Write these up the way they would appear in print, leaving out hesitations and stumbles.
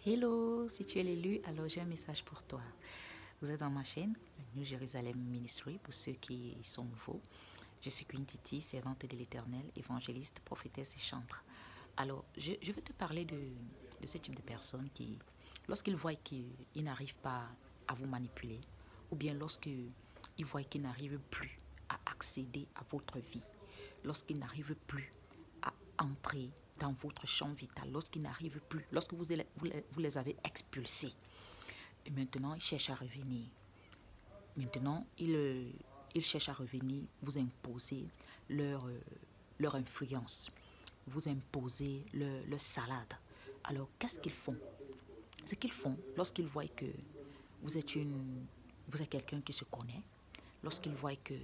Hello, si tu es l'élu, alors j'ai un message pour toi. Vous êtes dans ma chaîne, New Jerusalem Ministry, pour ceux qui sont nouveaux. Je suis Queen Titi, servante de l'Éternel, évangéliste, prophétesse et chantre. Alors, je vais te parler de ce type de personnes qui, lorsqu'ils voient qu'ils n'arrivent pas à vous manipuler, ou bien lorsqu'ils voient qu'ils n'arrivent plus à accéder à votre vie, lorsqu'ils n'arrivent plus à entrer dans votre champ vital, lorsqu'ils n'arrivent plus, lorsque vous les avez expulsés, et maintenant ils cherchent à revenir. Maintenant, ils cherchent à revenir, vous imposer leur, leur influence, vous imposer leur salade. Alors, qu'est-ce qu'ils font? Ce qu'ils font, lorsqu'ils voient que vous êtes, vous êtes quelqu'un qui se connaît, lorsqu'ils voient que,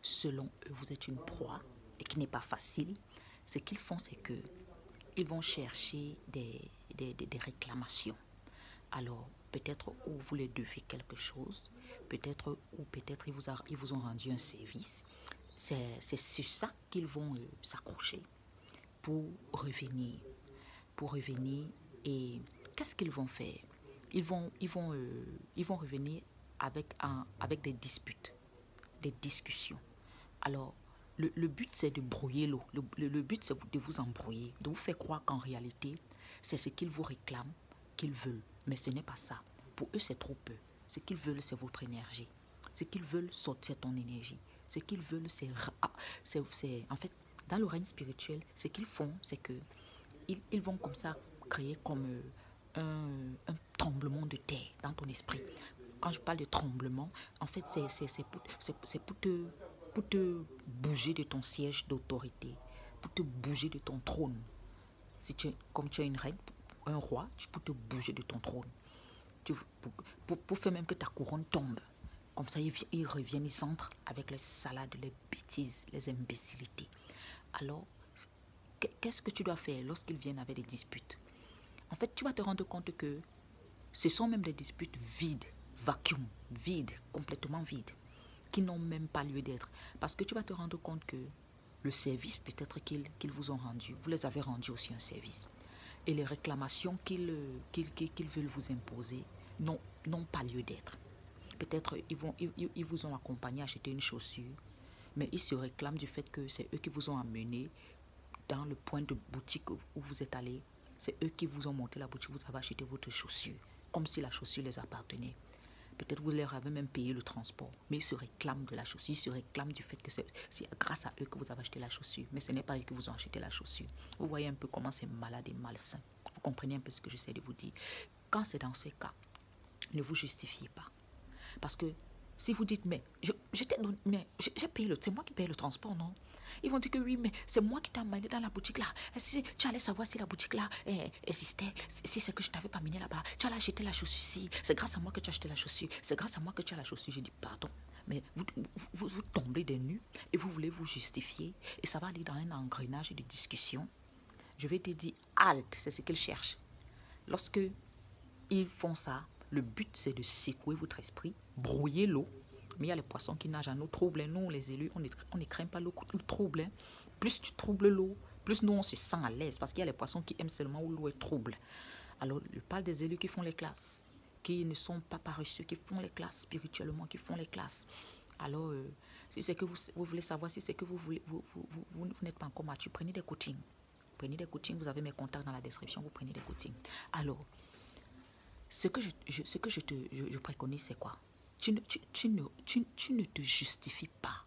selon eux, vous êtes une proie et qui n'est pas facile, ce qu'ils font, c'est que ils vont chercher des réclamations. Alors, peut-être où vous les devez quelque chose, peut-être ou peut-être ils vous ont rendu un service. C'est sur ça qu'ils vont s'accrocher pour revenir. Pour revenir et qu'est-ce qu'ils vont faire? Ils vont revenir avec des disputes, des discussions. Alors, le but, c'est de brouiller l'eau. Le but, c'est de vous embrouiller, de vous faire croire qu'en réalité, c'est ce qu'ils vous réclament, qu'ils veulent. Mais ce n'est pas ça. Pour eux, c'est trop peu. Ce qu'ils veulent, c'est votre énergie. Ce qu'ils veulent, c'est ton énergie. Ce qu'ils veulent, en fait, dans le règne spirituel, ce qu'ils font, c'est que ils vont comme ça créer comme un tremblement de terre dans ton esprit. Quand je parle de tremblement, en fait, c'est pour te bouger de ton siège d'autorité, pour te bouger de ton trône. Si tu, comme tu es une reine, un roi, tu peux te bouger de ton trône. Tu, pour faire même que ta couronne tombe. Comme ça, ils reviennent, ils s'entrent avec les salades, les bêtises, les imbécilités. Alors, qu'est-ce que tu dois faire lorsqu'ils viennent avec des disputes? En fait, tu vas te rendre compte que ce sont même des disputes vides, vacuum, vides, complètement vides, qui n'ont même pas lieu d'être. Parce que tu vas te rendre compte que le service peut-être qu'ils vous ont rendu, vous les avez rendu aussi un service. Et les réclamations qu'ils veulent vous imposer n'ont pas lieu d'être. Peut-être ils vous ont accompagné à acheter une chaussure, mais ils se réclament du fait que c'est eux qui vous ont amené dans le point de boutique où vous êtes allé. C'est eux qui vous ont monté la boutique, vous avez acheté votre chaussure, comme si la chaussure les appartenait. Peut-être vous leur avez même payé le transport, mais ils se réclament de la chaussure, ils se réclament du fait que c'est grâce à eux que vous avez acheté la chaussure, mais ce n'est pas eux qui vous ont acheté la chaussure. Vous voyez un peu comment c'est malade et malsain. Vous comprenez un peu ce que j'essaie de vous dire. Quand c'est dans ces cas, ne vous justifiez pas. Parce que si vous dites, mais j'ai payé c'est moi qui paye le transport, non? Ils vont dire que oui, mais c'est moi qui t'ai amené dans la boutique là. Si tu allais savoir si la boutique là existait, si c'est que je t'avais pas amené là-bas, tu allais acheter la chaussure ici. C'est grâce à moi que tu as acheté la chaussure. C'est grâce à moi que tu as la chaussure. J'ai dit, pardon. Mais vous tombez des nues et vous voulez vous justifier. Et ça va aller dans un engrenage de discussion. Je vais te dire, halte, c'est ce qu'ils cherchent. Lorsque ils font ça, le but, c'est de secouer votre esprit, brouiller l'eau. Mais il y a les poissons qui nagent en eau trouble. Nous, les élus, on ne craint pas l'eau trouble. Plus tu troubles l'eau, plus nous, on se sent à l'aise. Parce qu'il y a les poissons qui aiment seulement où l'eau est trouble. Alors, je parle des élus qui font les classes, qui ne sont pas paresseux, qui font les classes spirituellement, qui font les classes. Alors, si c'est que vous voulez savoir, si c'est que vous n'êtes pas encore mature, prenez des coachings. Prenez des coachings, vous avez mes contacts dans la description, vous prenez des coachings. Alors, ce que je préconise, c'est quoi? Tu ne te justifies pas.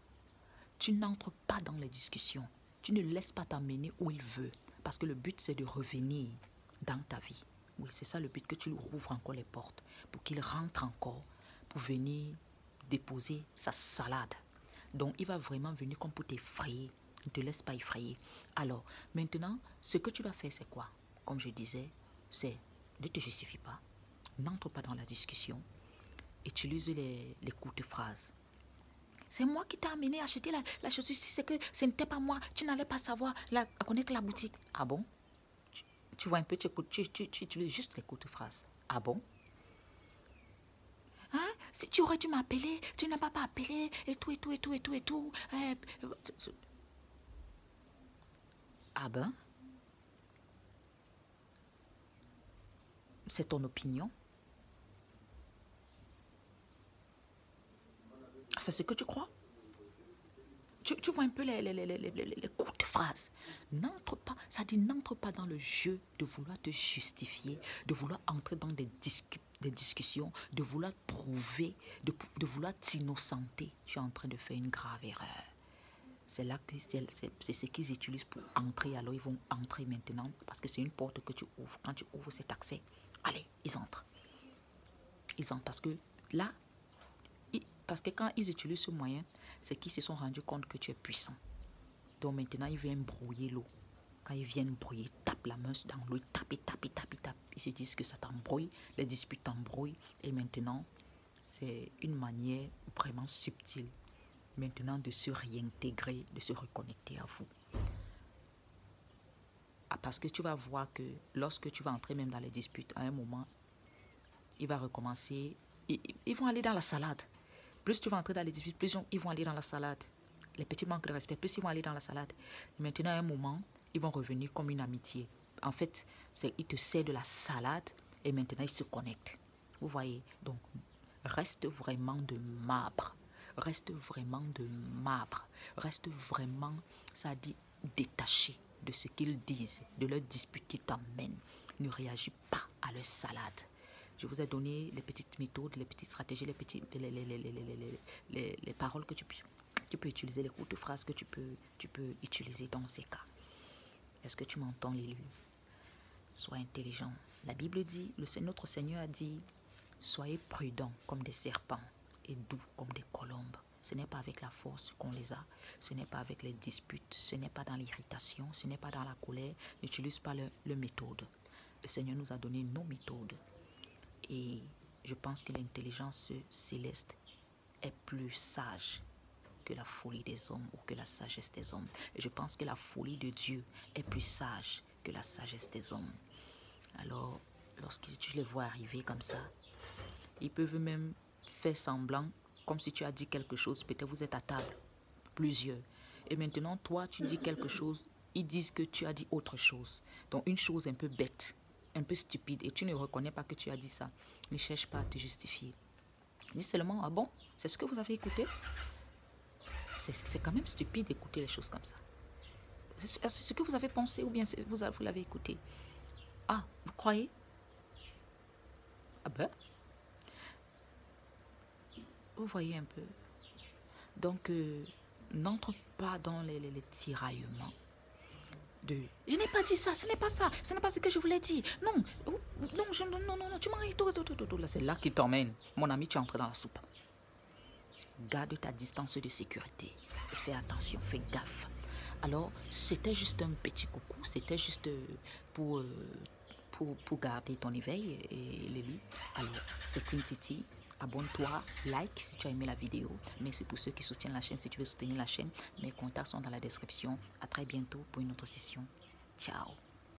Tu n'entres pas dans les discussions. Tu ne laisses pas t'amener où il veut. Parce que le but, c'est de revenir dans ta vie. Oui, c'est ça le but, que tu lui rouvres encore les portes pour qu'il rentre encore, pour venir déposer sa salade. Donc, il va vraiment venir comme pour t'effrayer. Ne te laisse pas effrayer. Alors, maintenant, ce que tu vas faire, c'est quoi? Comme je disais, c'est ne te justifie pas. N'entre pas dans la discussion. Utilise les courtes phrases. C'est moi qui t'ai amené à acheter la chaussure. Si c'est que ce n'était pas moi, tu n'allais pas savoir connaître la boutique. Ah bon? Tu vois un peu, tu utilises juste les courtes phrases. Ah bon? Hein? Si tu aurais dû m'appeler, tu n'as pas appelé, et tout, et tout, et tout, et tout, et tout. Ah ben? c'est ton opinion. C'est ce que tu crois. Tu vois un peu les courtes phrases. N'entre pas, ça dit n'entre pas dans le jeu de vouloir te justifier, de vouloir entrer dans des discussions, de vouloir prouver, de vouloir t'innocenter. Tu es en train de faire une grave erreur. C'est là que c'est ce qu'ils utilisent pour entrer. Alors ils vont entrer maintenant parce que c'est une porte que tu ouvres. Quand tu ouvres cet accès, allez, ils entrent. Ils entrent parce que là, parce que quand ils utilisent ce moyen, c'est qu'ils se sont rendus compte que tu es puissant. Donc maintenant, ils viennent brouiller l'eau. Quand ils viennent brouiller, ils tapent la main dans l'eau, ils tapent, ils tapent, ils tapent, ils tapent. Ils se disent que ça t'embrouille, les disputes t'embrouillent. Et maintenant, c'est une manière vraiment subtile, maintenant, de se réintégrer, de se reconnecter à vous. Parce que tu vas voir que lorsque tu vas entrer même dans les disputes, à un moment, il va recommencer. Ils vont aller dans la salade. Plus tu vas entrer dans les disputes, plus ils vont aller dans la salade. Les petits manques de respect, plus ils vont aller dans la salade. Et maintenant, à un moment, ils vont revenir comme une amitié. En fait, ils te servent de la salade et maintenant, ils se connectent. Vous voyez? Donc, reste vraiment de marbre. Reste vraiment de marbre. Reste vraiment, ça dit, détaché de ce qu'ils disent, de leur dispute qui t'emmène. Ne réagis pas à leur salade. Je vous ai donné les petites méthodes, les petites stratégies, les paroles que tu peux utiliser, les courtes phrases que tu peux utiliser dans ces cas. Est-ce que tu m'entends, l'élu? Sois intelligent. La Bible dit, notre Seigneur a dit, soyez prudents comme des serpents et doux comme des colombes. Ce n'est pas avec la force qu'on les a. Ce n'est pas avec les disputes. Ce n'est pas dans l'irritation. Ce n'est pas dans la colère. N'utilise pas leur méthode. Le Seigneur nous a donné nos méthodes. Et je pense que l'intelligence céleste est plus sage que la folie des hommes ou que la sagesse des hommes. Et je pense que la folie de Dieu est plus sage que la sagesse des hommes. Alors, lorsque tu les vois arriver comme ça, ils peuvent même faire semblant, comme si tu as dit quelque chose. Peut-être vous êtes à table, plusieurs. Et maintenant, toi, tu dis quelque chose. Ils disent que tu as dit autre chose. Donc, une chose un peu bête, un peu stupide, et tu ne reconnais pas que tu as dit ça. Ne cherche pas à te justifier. Dis seulement, ah bon, c'est ce que vous avez écouté? C'est quand même stupide d'écouter les choses comme ça. C'est ce que vous avez pensé ou bien vous l'avez écouté? Ah, vous croyez? Ah ben? Vous voyez un peu. Donc, n'entre pas dans les tiraillements. Je n'ai pas dit ça, ce n'est pas ça, ce n'est pas ce que je voulais dire. Non, non, tu m'as dit tout. Là, c'est là qu'il t'emmène. Mon ami, tu es entré dans la soupe. Garde ta distance de sécurité. Et fais attention, fais gaffe. Alors, c'était juste un petit coucou, c'était juste pour garder ton éveil et l'élu. Alors, c'est Queen Titi. Abonne-toi, like si tu as aimé la vidéo. Merci pour ceux qui soutiennent la chaîne. Si tu veux soutenir la chaîne, mes contacts sont dans la description. À très bientôt pour une autre session. Ciao.